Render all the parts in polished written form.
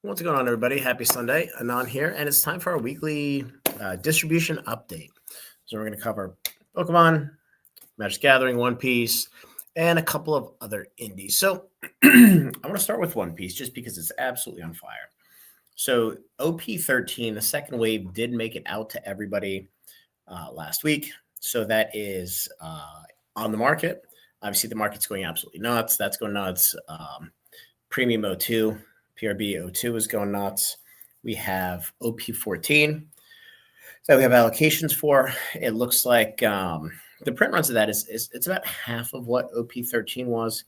What's going on, everybody? Happy Sunday. Anon here, and it's time for our weekly distribution update. So we're going to cover Pokemon, Magic Gathering, One Piece, and a couple of other indies. So I want to start with One Piece just because it's absolutely on fire. So OP13, the second wave, did make it out to everybody last week. So that is on the market. Obviously, the market's going absolutely nuts. That's going nuts. Premium O2. PRB O2 is going nuts. We have OP14 that we have allocations for. It looks like the print runs of that is it's about half of what OP13 was.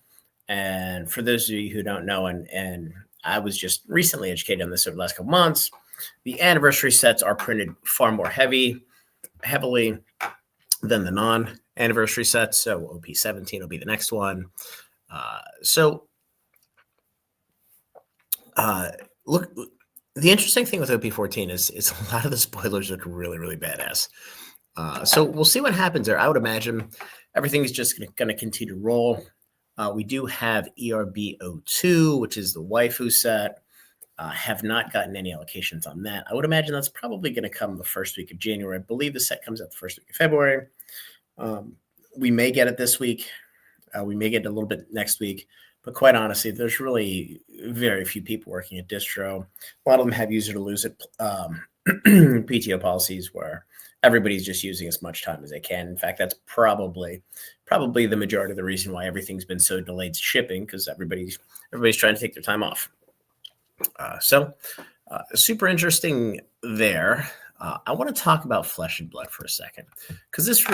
And for those of you who don't know, and I was just recently educated on this over the last couple months, the anniversary sets are printed far more heavily than the non-anniversary sets. So OP17 will be the next one. Look, the interesting thing with OP14 is a lot of the spoilers look really, really badass. So we'll see what happens there. I would imagine everything is just going to continue to roll. We do have ERB02, which is the waifu set. Have not gotten any allocations on that. I would imagine that's probably going to come the first week of January. I believe the set comes out the first week of February. We may get it this week. We may get it a little bit next week. But quite honestly, there's really very few people working at distro. A lot of them have user to lose it PTO policies where everybody's just using as much time as they can. In fact, that's probably the majority of the reason why everything's been so delayed shipping, because everybody's trying to take their time off. Super interesting there. I want to talk about Flesh and Blood for a second, because this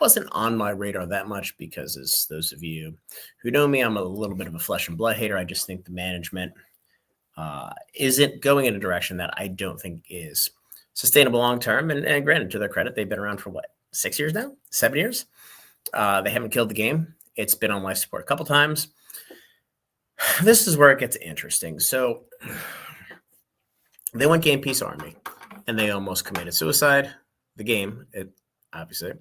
wasn't on my radar that much, because as those of you who know me, I'm a little bit of a Flesh and Blood hater. I just think the management isn't going in a direction that I don't think is sustainable long term. And granted, to their credit, they've been around for 6 years now, 7 years. They haven't killed the game. It's been on life support a couple times. This is where it gets interesting. So they went Game Piece Army, and they almost committed suicide. The game, obviously,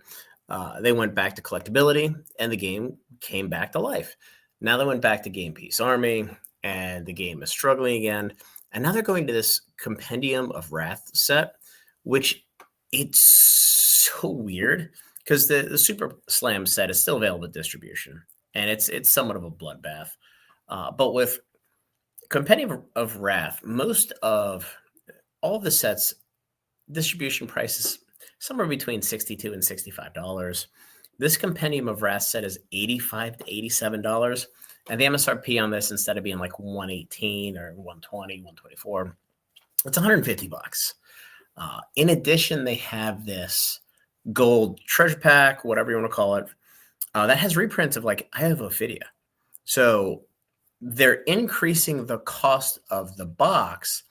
they went back to collectability, and the game came back to life. Now they went back to Game Piece Army, and the game is struggling again. And now they're going to this Compendium of Wrath set, which it's so weird, because the Super Slam set is still available at distribution, and it's somewhat of a bloodbath. But with Compendium of Wrath, most of all of the sets distribution prices somewhere between $62 and $65. This Compendium of Wrath set is $85 to $87, and the MSRP on this, instead of being like $118 or $120, $124, it's $150. In addition, they have this gold treasure pack, whatever you want to call it, that has reprints of like I have Ophidia. So they're increasing the cost of the box,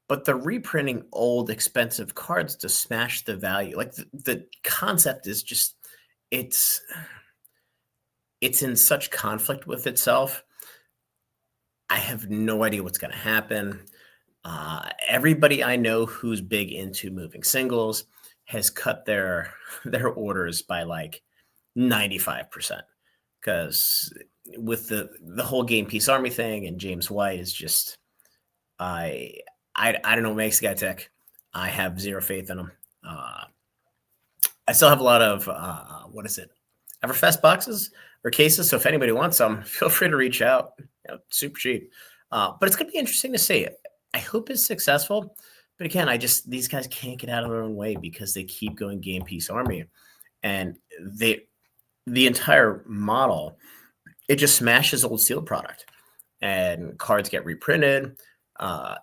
but they're reprinting old, expensive cards to smash the value. Like the concept is just, it's in such conflict with itself. I have no idea what's going to happen. Everybody I know who's big into moving singles has cut their orders by like 95%, because with the whole Game Piece Army thing, and James White is just, I don't know what makes the guy tick. I have zero faith in him. I still have a lot of Everfest boxes or cases. So if anybody wants some, feel free to reach out. Super cheap. But it's going to be interesting to see. I hope it's successful. But again, these guys can't get out of their own way, because they keep going Game Piece Army, and the entire model, it just smashes old sealed product, and cards get reprinted.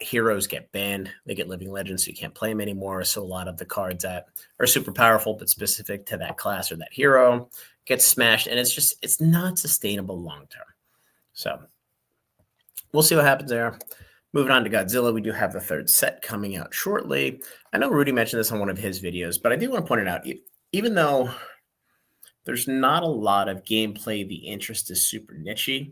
Heroes get banned. They get living legends, so you can't play them anymore. So a lot of the cards that are super powerful but specific to that class or that hero get smashed, and it's not sustainable long term. So we'll see what happens there. Moving on to Godzilla, we do have the third set coming out shortly. I know Rudy mentioned this on one of his videos, but I do want to point it out. Even though there's not a lot of gameplay, the interest is super niche.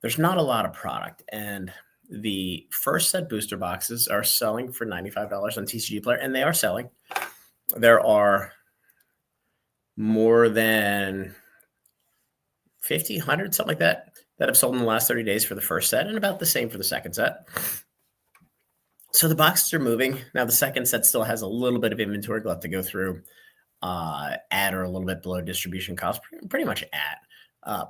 There's not a lot of product, and the first set booster boxes are selling for $95 on TCG Player, and they are selling. There are more than 50, 100, something like that have sold in the last 30 days for the first set, and about the same for the second set. So the boxes are moving. Now the second set still has a little bit of inventory left to go through, at or a little bit below distribution cost, pretty much at.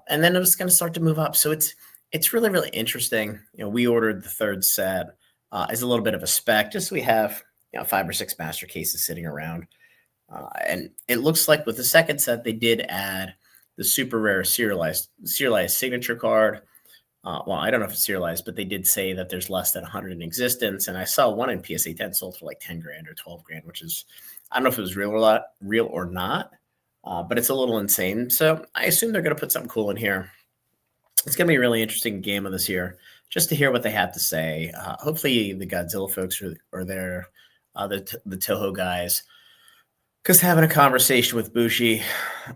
And then it was going to start to move up. So it's really, really interesting. We ordered the third set as a little bit of a spec, just so we have 5 or 6 master cases sitting around. And it looks like with the second set, they did add the super rare serialized signature card. Well, I don't know if it's serialized, but they did say that there's less than 100 in existence. And I saw one in PSA 10 sold for like 10 grand or 12 grand, which is, I don't know if it was real or not, but it's a little insane. So I assume they're going to put something cool in here. It's going to be a really interesting game of this year, just to hear what they have to say. Hopefully the Godzilla folks are there, the Toho guys, because having a conversation with Bushi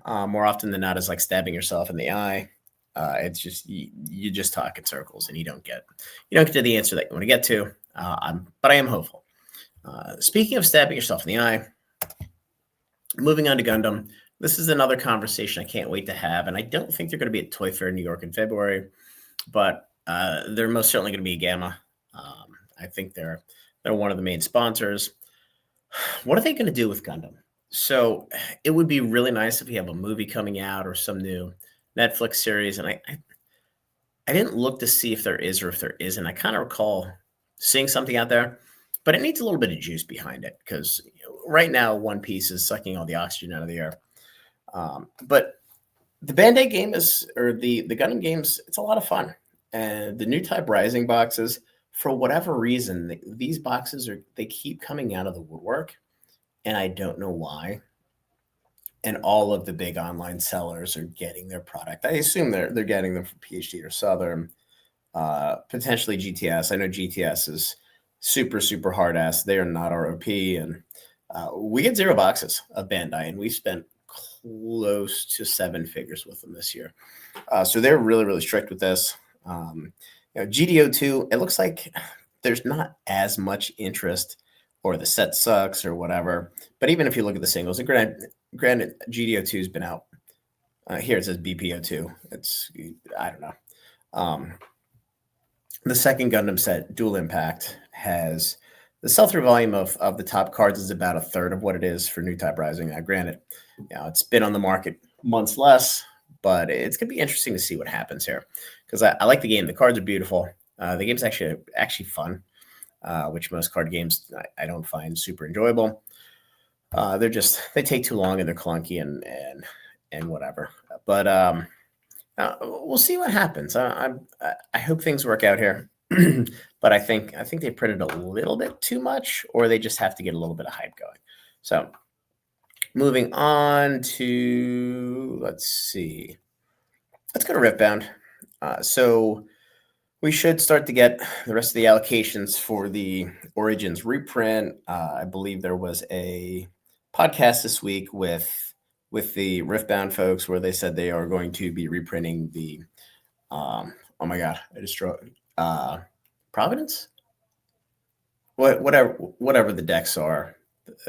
more often than not is like stabbing yourself in the eye. It's just you just talk in circles and you don't get to the answer that you want to get to. But I am hopeful. Speaking of stabbing yourself in the eye, moving on to Gundam. This is another conversation I can't wait to have, and I don't think they're going to be at Toy Fair in New York in February, but they're most certainly going to be a Gamma. I think they're one of the main sponsors. What are they going to do with Gundam? So it would be really nice if we have a movie coming out or some new Netflix series, and I didn't look to see if there is or if there isn't. I kind of recall seeing something out there, but it needs a little bit of juice behind it because right now One Piece is sucking all the oxygen out of the air. But the Band-Aid game the Gundam games, it's a lot of fun. And the new Type Rising boxes, for whatever reason, these boxes they keep coming out of the woodwork, and I don't know why. And all of the big online sellers are getting their product. I assume they're getting them from PhD or Southern, potentially GTS. I know GTS is super, super hard ass. They are not ROP, and we get 0 boxes of Bandai, and we spent close to 7 figures with them this year. So they're really, really strict with this. GDO2, it looks like there's not as much interest, or the set sucks or whatever. But even if you look at the singles, and granted GDO2 has been out. Here it says BPO2. I don't know. The second Gundam set, Dual Impact, has the sell-through volume of the top cards is about 1/3 of what it is for New Type Rising. Now, granted, it's been on the market months less, but it's going to be interesting to see what happens here because I like the game. The cards are beautiful. The game's actually fun, which most card games I don't find super enjoyable. They take too long and they're clunky and whatever. But we'll see what happens. I hope things work out here. But I think they printed a little bit too much, or they just have to get a little bit of hype going. So moving on to, let's see. Let's go to Riftbound. So we should start to get the rest of the allocations for the Origins reprint. I believe there was a podcast this week with the Riftbound folks where they said they are going to be reprinting the oh my god, I just wrote Providence? Whatever the decks are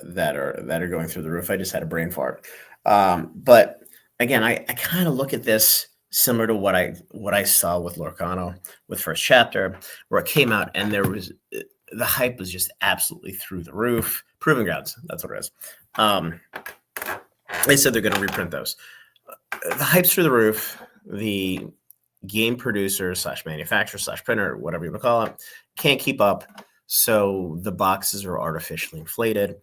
that are going through the roof. I just had a brain fart. But again, I kind of look at this similar to what I saw with Lorcano with First Chapter, where it came out and there was the hype was just absolutely through the roof. Proving Grounds, that's what it is. They said they're going to reprint those. The hype's through the roof. The game producer / manufacturer / printer, whatever you want to call it, can't keep up. So the boxes are artificially inflated.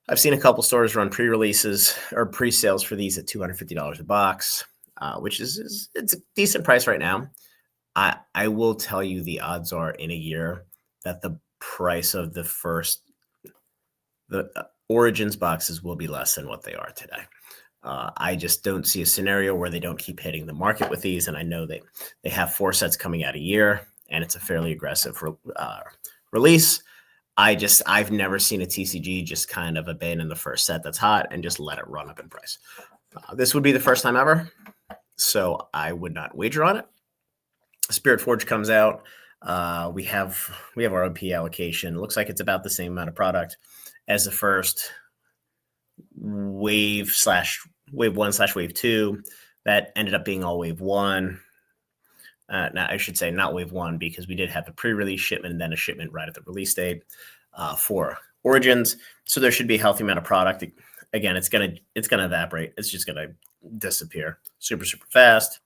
I've seen a couple stores run pre-releases or pre-sales for these at $250 a box, which is it's a decent price right now. I will tell you the odds are in a year that the price of the Origins boxes will be less than what they are today. I just don't see a scenario where they don't keep hitting the market with these. And I know they have 4 sets coming out a year, and it's a fairly aggressive release. I've never seen a TCG just kind of abandon the first set that's hot and just let it run up in price. This would be the first time ever, so I would not wager on it. Spirit Forge comes out. We have our OP allocation. It looks like it's about the same amount of product as the first wave /wave 1/wave 2 that ended up being all wave 1. Now, I should say not wave 1, because we did have the pre-release shipment and then a shipment right at the release date for Origins. So there should be a healthy amount of product. Again, it's gonna evaporate. It's just gonna disappear super fast.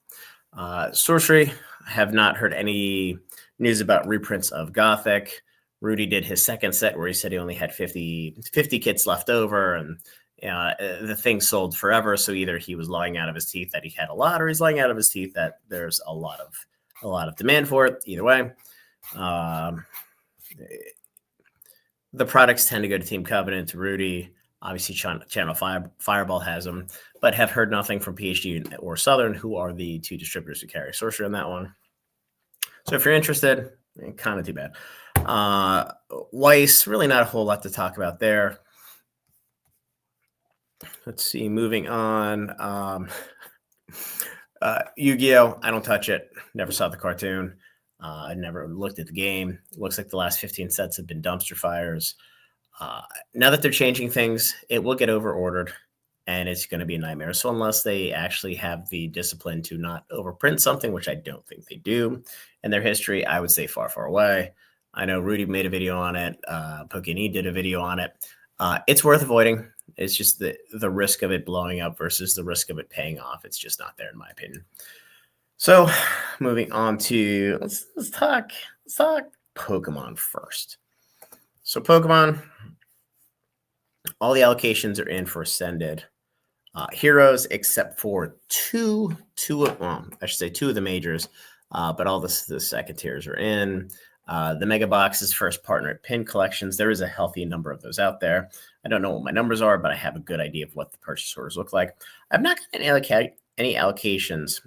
Sorcery, I have not heard any news about reprints of Gothic. Rudy did his second set where he said he only had 50 kits left over, and the thing sold forever. So either he was lying out of his teeth that he had a lot, or he's lying out of his teeth that there's a lot of demand for it. Either way, the products tend to go to Team Covenant, to Rudy. Obviously, Channel Fireball has them, but have heard nothing from PhD or Southern, who are the two distributors who carry Sorcery on that one. So if you're interested, kind of too bad. Weiss, really not a whole lot to talk about there. Let's see, moving on. Yu-Gi-Oh! I don't touch it. Never saw the cartoon. I never looked at the game. It looks like the last 15 sets have been dumpster fires. Now that they're changing things, it will get over-ordered, and it's going to be a nightmare. So unless they actually have the discipline to not overprint something, which I don't think they do in their history, I would say far away. I know Rudy made a video on it. Pokemon did a video on it. It's worth avoiding. It's just the risk of it blowing up versus the risk of it paying off. It's just not there, in my opinion. So moving on to, let's talk Pokemon first. So Pokemon, all the allocations are in for Ascended Heroes, except for two of the majors, but all the second tiers are in. The Mega Box's first partner at Pin Collections. There is a healthy number of those out there. I don't know what my numbers are, but I have a good idea of what the purchase orders look like. I've not gotten any allocations.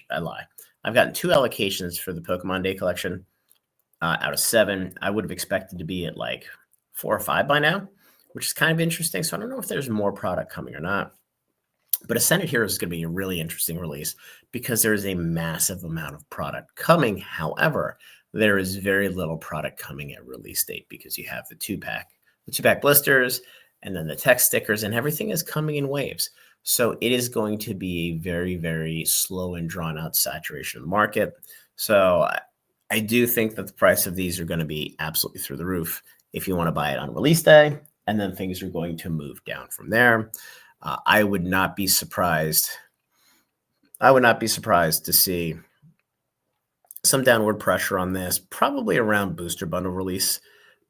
I lie. I've gotten 2 allocations for the Pokemon Day collection out of 7. I would have expected to be at like 4 or 5 by now, which is kind of interesting. So I don't know if there's more product coming or not. But Ascended Heroes is going to be a really interesting release because there is a massive amount of product coming. However, there is very little product coming at release date because you have the two-pack blisters, and then the text stickers, and everything is coming in waves. So it is going to be a very, very slow and drawn-out saturation of the market. So I do think that the price of these are going to be absolutely through the roof if you want to buy it on release day, and then things are going to move down from there. I would not be surprised. To see some downward pressure on this, probably around booster bundle release.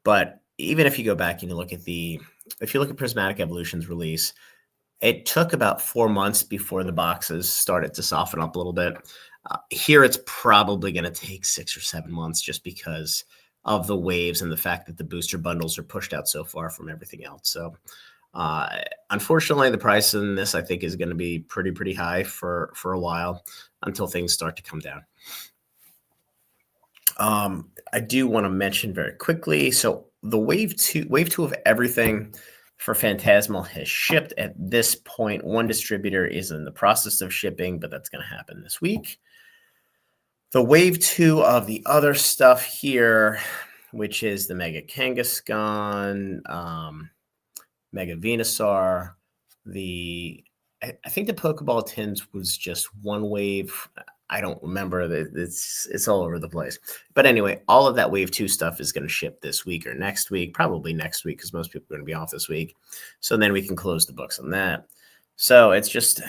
But even if you go back and you look at Prismatic Evolution's release, it took about 4 months before the boxes started to soften up a little bit. Here, it's probably going to take 6 or 7 months just because of the waves and the fact that the booster bundles are pushed out so far from everything else. So unfortunately, the price in this, I think, is going to be pretty high for a while until things start to come down. I do want to mention very quickly. So the wave two of everything for Phantasmal has shipped at this point. One distributor is in the process of shipping, but that's going to happen this week. The wave 2 of the other stuff here, which is the Mega Kangaskhan, Mega Venusaur, I think the Pokeball Tins was just one wave. I don't remember. It's all over the place. But anyway, all of that wave 2 stuff is going to ship this week or next week, probably next week because most people are going to be off this week. So then we can close the books on that. So it's just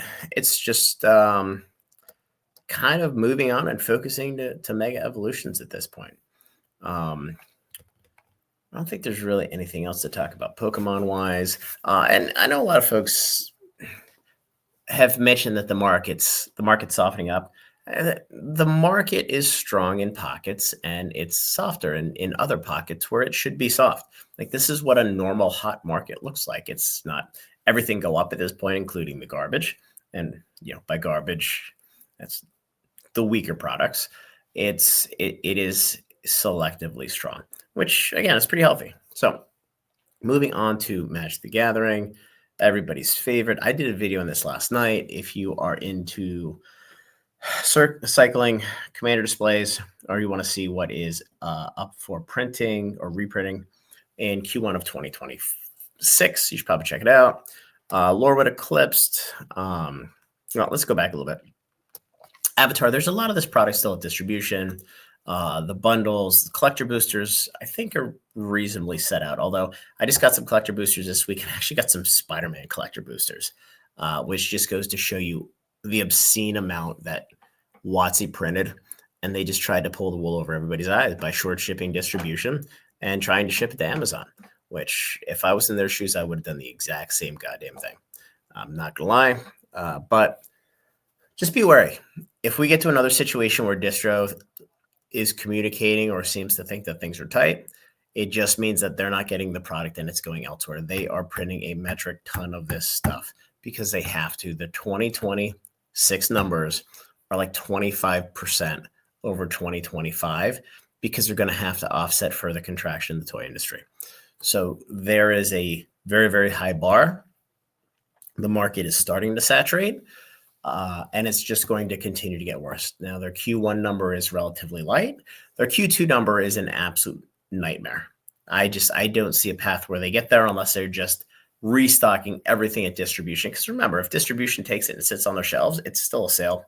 kind of moving on and focusing to Mega Evolutions at this point. I don't think there's really anything else to talk about Pokemon-wise. And I know a lot of folks have mentioned that the market's softening up. The market is strong in pockets and it's softer in other pockets where it should be soft. Like, this is what a normal hot market looks like. It's not everything go up at this point, including the garbage. And, by garbage, that's the weaker products. It is selectively strong, which again is pretty healthy. So moving on to Magic the Gathering, everybody's favorite. I did a video on this last night. If you are into cycling commander displays, or you want to see what is up for printing or reprinting in Q1 of 2026, you should probably check it out. Lorwyn Eclipsed. Let's go back a little bit. Avatar, there's a lot of this product still at distribution. The bundles, the collector boosters, I think are reasonably set out. Although I just got some collector boosters this week and actually got some Spider-Man collector boosters, which just goes to show you the obscene amount that WotC printed. And they just tried to pull the wool over everybody's eyes by short shipping distribution and trying to ship it to Amazon, which if I was in their shoes, I would have done the exact same goddamn thing. I'm not going to lie, but just be wary. If we get to another situation where distro is communicating or seems to think that things are tight, it just means that they're not getting the product and it's going elsewhere. They are printing a metric ton of this stuff because they have to. The 2026 numbers are like 25% over 2025 because they're going to have to offset further contraction in the toy industry. So there is a very, very high bar. The market is starting to saturate, and it's just going to continue to get worse. Now, their Q1 number is relatively light. Their Q2 number is an absolute nightmare. I don't see a path where they get there unless they're just restocking everything at distribution. Because remember, if distribution takes it and sits on their shelves, it's still a sale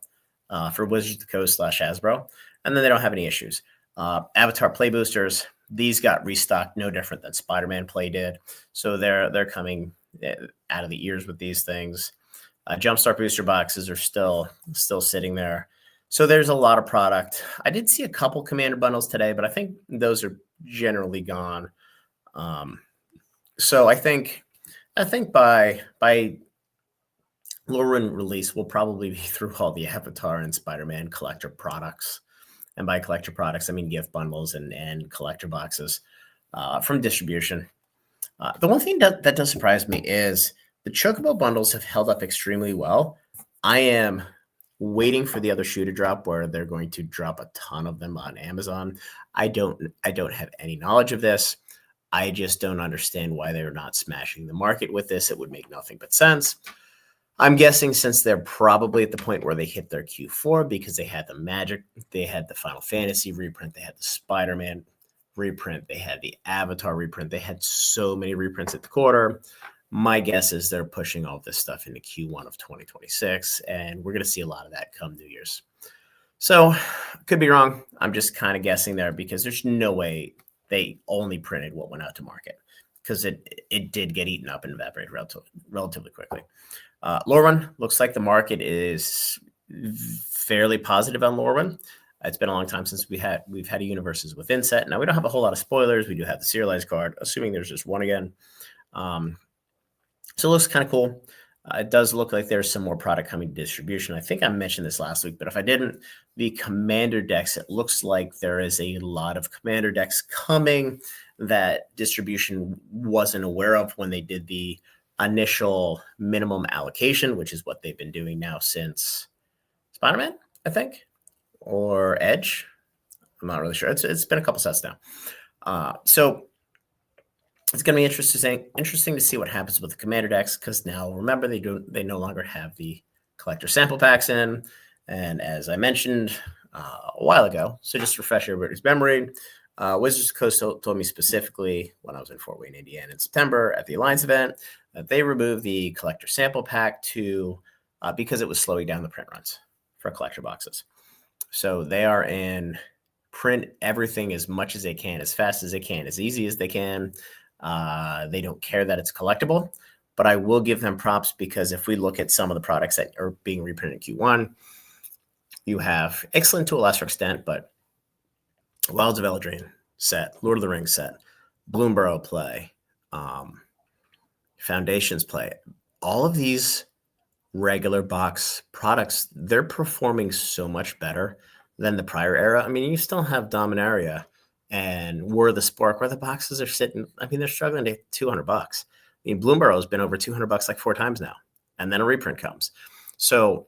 for Wizards of the Coast / Hasbro, and then they don't have any issues. Avatar Play Boosters, these got restocked no different than Spider-Man Play did. So they're coming out of the ears with these things. Jumpstart booster boxes are still sitting there. So there's a lot of product. I did see a couple Commander bundles today, but I think those are generally gone. So I think by Lorwyn release, we'll probably be through all the Avatar and Spider-Man collector products. And by collector products, I mean gift bundles and collector boxes from distribution. The one thing that does surprise me is the Chocobo bundles have held up extremely well. I am waiting for the other shoe to drop where they're going to drop a ton of them on Amazon. I don't have any knowledge of this. I just don't understand why they're not smashing the market with this. It would make nothing but sense. I'm guessing since they're probably at the point where they hit their Q4 because they had the Magic, they had the Final Fantasy reprint, they had the Spider-Man reprint, they had the Avatar reprint, they had so many reprints at the quarter. My guess is they're pushing all this stuff into Q1 of 2026, and we're going to see a lot of that come New Year's. So, could be wrong. I'm just kind of guessing there because there's no way they only printed what went out to market because it did get eaten up and evaporated relatively quickly. Lorwyn, looks like the market is fairly positive on Lorwyn. It's been a long time since we've had a Universes Within set. Now, we don't have a whole lot of spoilers. We do have the serialized card, assuming there's just one again. So it looks kind of cool. It does look like there's some more product coming to distribution. I think I mentioned this last week, but if I didn't, the Commander decks, it looks like there is a lot of Commander decks coming that distribution wasn't aware of when they did the initial minimum allocation, which is what they've been doing now since Spider-Man, I think, or Edge. I'm not really sure. It's been a couple sets now. So it's going to be interesting to see what happens with the Commander decks because now, remember, they no longer have the collector sample packs in. And as I mentioned a while ago, so just to refresh everybody's memory, Wizards of the Coast told me specifically when I was in Fort Wayne, Indiana in September at the Alliance event that they removed the collector sample pack because it was slowing down the print runs for collector boxes. So they are in print everything as much as they can, as fast as they can, as easy as they can. They don't care that it's collectible, but I will give them props because if we look at some of the products that are being reprinted in Q1, you have Excellent to a lesser extent, but Wilds of Eldraine set, Lord of the Rings set, Bloomborough play, Foundations play. All of these regular box products, they're performing so much better than the prior era. I mean, you still have Dominaria and War of the Spark, where the boxes are sitting. I mean, they're struggling to $200. I mean, Bloomborough has been over $200 like 4 times now, and then a reprint comes. So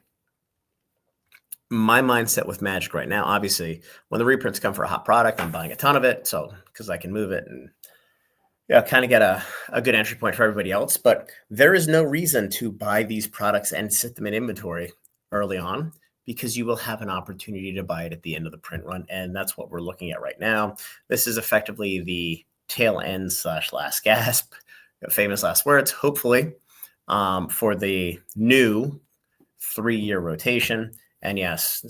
my mindset with Magic right now, obviously, when the reprints come for a hot product, I'm buying a ton of it, so because I can move it and kind of get a good entry point for everybody else. But there is no reason to buy these products and sit them in inventory early on, because you will have an opportunity to buy it at the end of the print run. And that's what we're looking at right now. This is effectively the tail end / last gasp, famous last words, hopefully, for the new 3-year rotation. And yes,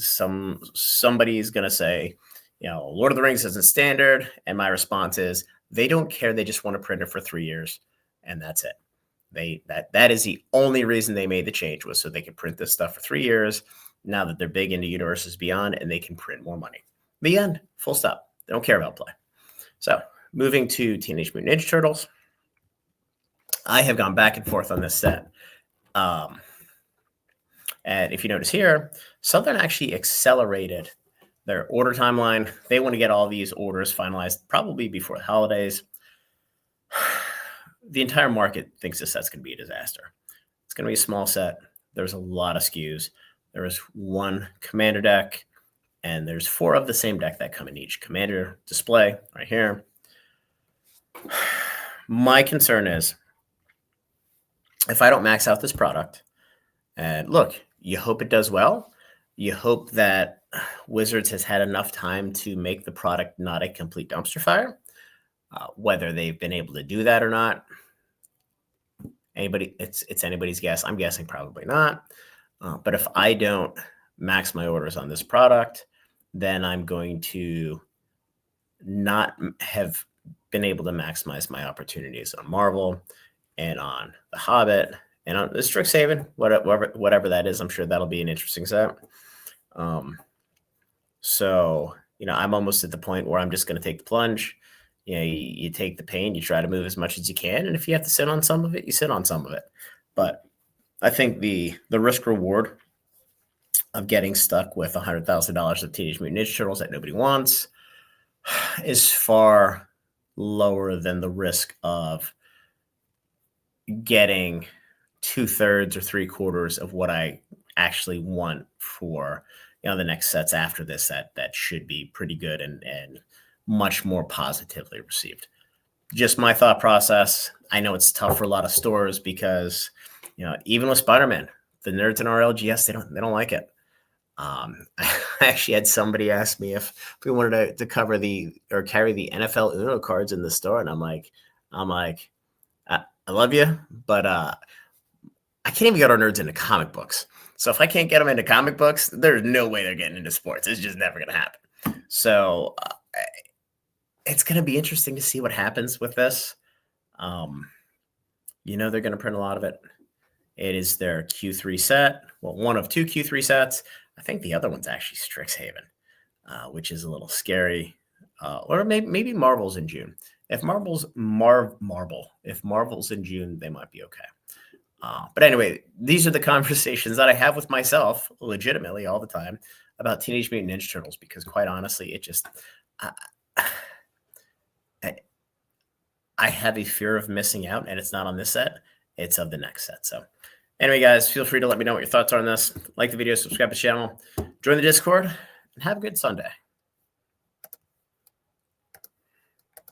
somebody's going to say, Lord of the Rings isn't standard. And my response is, they don't care. They just want to print it for 3 years. And that's it. That is the only reason they made the change, was so they could print this stuff for 3 years. Now that they're big into Universes Beyond and they can print more money. The end. Full stop. They don't care about play. So moving to Teenage Mutant Ninja Turtles. I have gone back and forth on this set. And if you notice here, Southern actually accelerated their order timeline. They want to get all these orders finalized probably before the holidays. The entire market thinks this set's going to be a disaster. It's going to be a small set. There's a lot of SKUs. There is one commander deck, and there's 4 of the same deck that come in each commander display right here. My concern is, if I don't max out this product, and look, you hope it does well. You hope that Wizards has had enough time to make the product not a complete dumpster fire. Whether they've been able to do that or not, it's anybody's guess. I'm guessing probably not. But if I don't max my orders on this product, then I'm going to not have been able to maximize my opportunities on Marvel and on The Hobbit and on the Strixhaven, whatever that is. I'm sure that'll be an interesting set. So, I'm almost at the point where I'm just going to take the plunge. You take the pain, you try to move as much as you can. And if you have to sit on some of it, you sit on some of it. But I think the risk reward of getting stuck with $100,000 of Teenage Mutant Ninja Turtles that nobody wants is far lower than the risk of getting 2/3 or 3/4 of what I actually want for the next sets after this that should be pretty good and much more positively received. Just my thought process. I know it's tough for a lot of stores because even with Spider-Man, the nerds in our LGS, they don't like it. I actually had somebody ask me if we wanted to cover carry the NFL Uno cards in the store, and I'm like, I love you, but I can't even get our nerds into comic books. So if I can't get them into comic books, there's no way they're getting into sports. It's just never going to happen. So it's going to be interesting to see what happens with this. They're going to print a lot of it. It is their Q3 set. Well, one of 2 Q3 sets. I think the other one's actually Strixhaven, which is a little scary. Or maybe Marvel's in June. If Marvel's in June, they might be okay. But anyway, these are the conversations that I have with myself legitimately all the time about Teenage Mutant Ninja Turtles, because quite honestly, it just, I have a fear of missing out, and it's not on this set. It's of the next set. So anyway, guys, feel free to let me know what your thoughts are on this. Like the video, subscribe to the channel, join the Discord, and have a good Sunday.